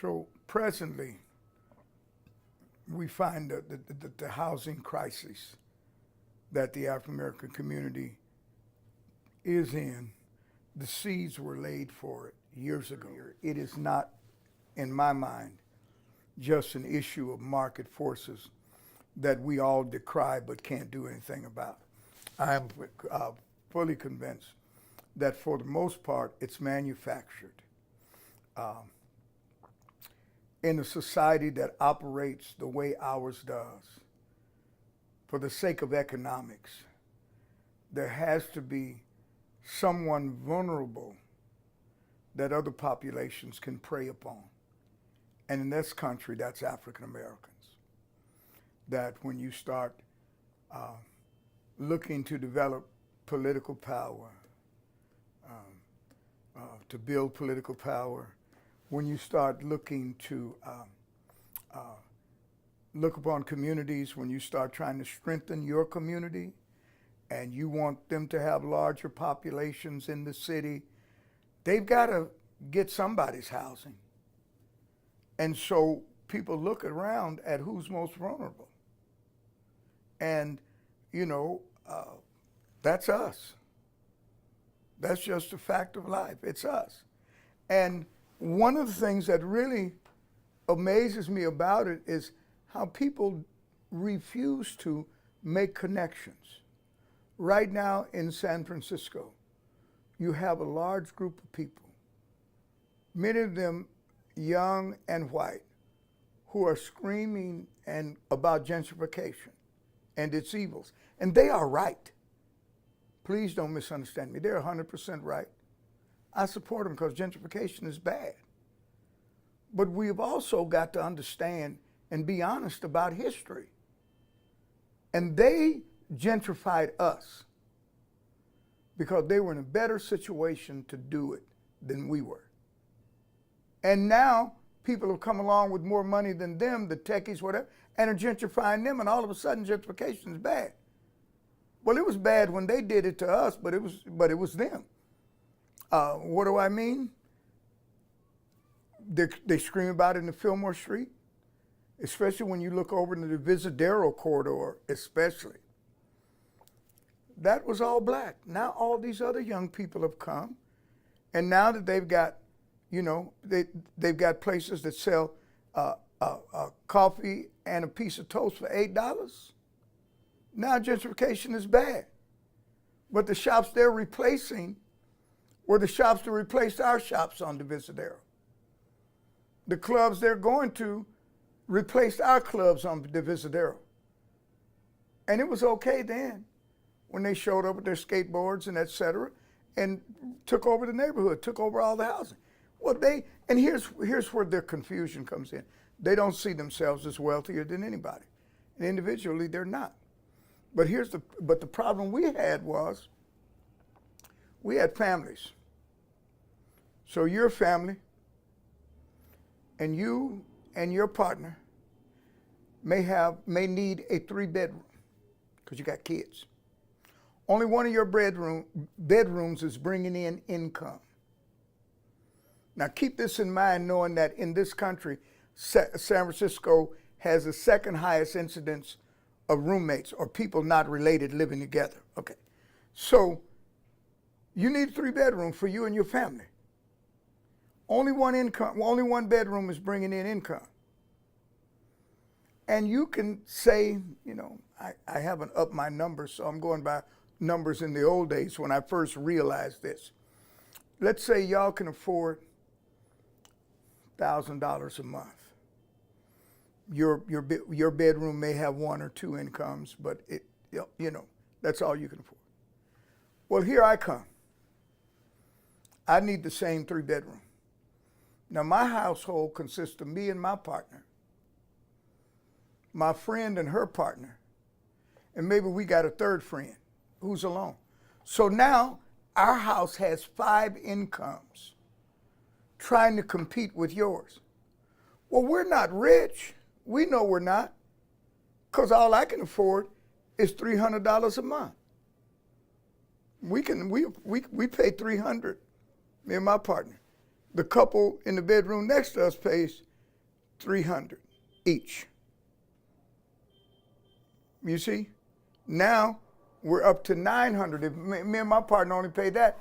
So presently, we find that the housing crisis that the African American community is in, the seeds were laid for it years ago. It is not, in my mind, just an issue of market forces that we all decry but can't do anything about. I am fully convinced that for the most part, it's manufactured. In a society that operates the way ours does, for the sake of economics, there has to be someone vulnerable that other populations can prey upon. And in this country, that's African Americans. That when you start looking to develop political power, to build political power, when you start looking to look upon communities, when you start trying to strengthen your community, and you want them to have larger populations in the city, they've got to get somebody's housing. And so people look around at who's most vulnerable. And, that's us. That's just a fact of life. It's us. And one of the things that really amazes me about it is how people refuse to make connections. Right now in San Francisco, you have a large group of people, many of them young and white, who are screaming about gentrification and its evils. And they are right. Please don't misunderstand me. They're 100% right. I support them because gentrification is bad. But we've also got to understand and be honest about history. And they gentrified us because they were in a better situation to do it than we were. And now people have come along with more money than them, the techies, whatever, and are gentrifying them, and all of a sudden gentrification is bad. Well, it was bad when they did it to us, but it was them. What do I mean? They scream about it in the Fillmore Street, especially when you look over into the Visadero corridor, especially. That was all black. Now all these other young people have come, and now that they've got, they've got places that sell coffee and a piece of toast for $8. Now gentrification is bad. But the shops they're replacing were the shops that replaced our shops on the Visadero. The clubs they're going to replaced our clubs on the Visadero. And it was okay then when they showed up with their skateboards and et cetera and took over the neighborhood, took over all the housing. Well, and here's where their confusion comes in. They don't see themselves as wealthier than anybody. And individually, they're not. But the problem we had was we had families. So your family and you and your partner may need a 3-bedroom because you got kids. Only one of your bedrooms is bringing in income. Now keep this in mind, knowing that in this country, San Francisco has the second highest incidence of roommates or people not related living together. Okay, so you need a 3-bedroom for you and your family. Only one bedroom is bringing in income. And you can say, I haven't upped my numbers, so I'm going by numbers in the old days when I first realized this. Let's say y'all can afford $1,000 a month. Your bedroom may have 1 or 2 incomes, but that's all you can afford. Well, here I come. I need the same 3-bedroom. Now my household consists of me and my partner, my friend and her partner, and maybe we got a third friend who's alone. So now our house has 5 incomes trying to compete with yours. Well, we're not rich. We know we're not, because all I can afford is $300 a month. We pay $300, me and my partner. The couple in the bedroom next to us pays $300 each. You see? Now we're up to $900. If me and my partner only paid that,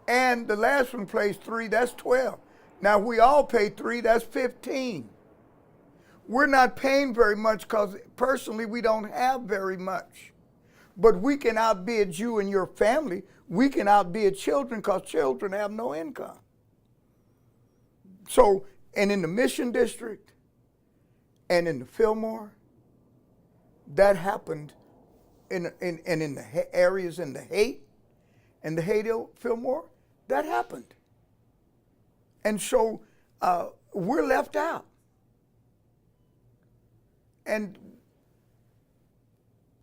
and the last one pays $3, that's $12. Now if we all pay $3, that's $15. We're not paying very much because personally we don't have very much. But we can outbid you and your family. We can outbid children because children have no income. So, and in the Mission District and in the Fillmore, that happened in the areas in the Haight and the Haight Fillmore, that happened. And so we're left out. And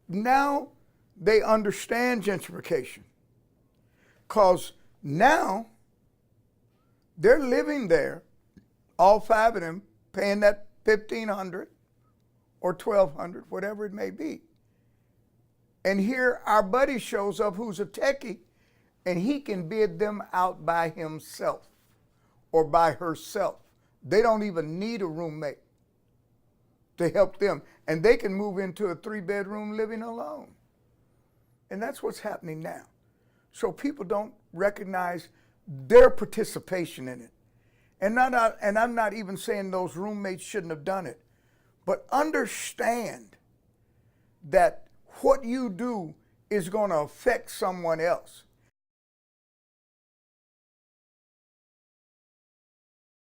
now they understand gentrification, because now they're living there, all five of them, paying that $1,500 or $1,200, whatever it may be. And here our buddy shows up who's a techie, and he can bid them out by himself or by herself. They don't even need a roommate to help them, and they can move into a 3-bedroom living alone. And that's what's happening now. So people don't recognize their participation in it. And I'm not even saying those roommates shouldn't have done it, but understand that what you do is going to affect someone else.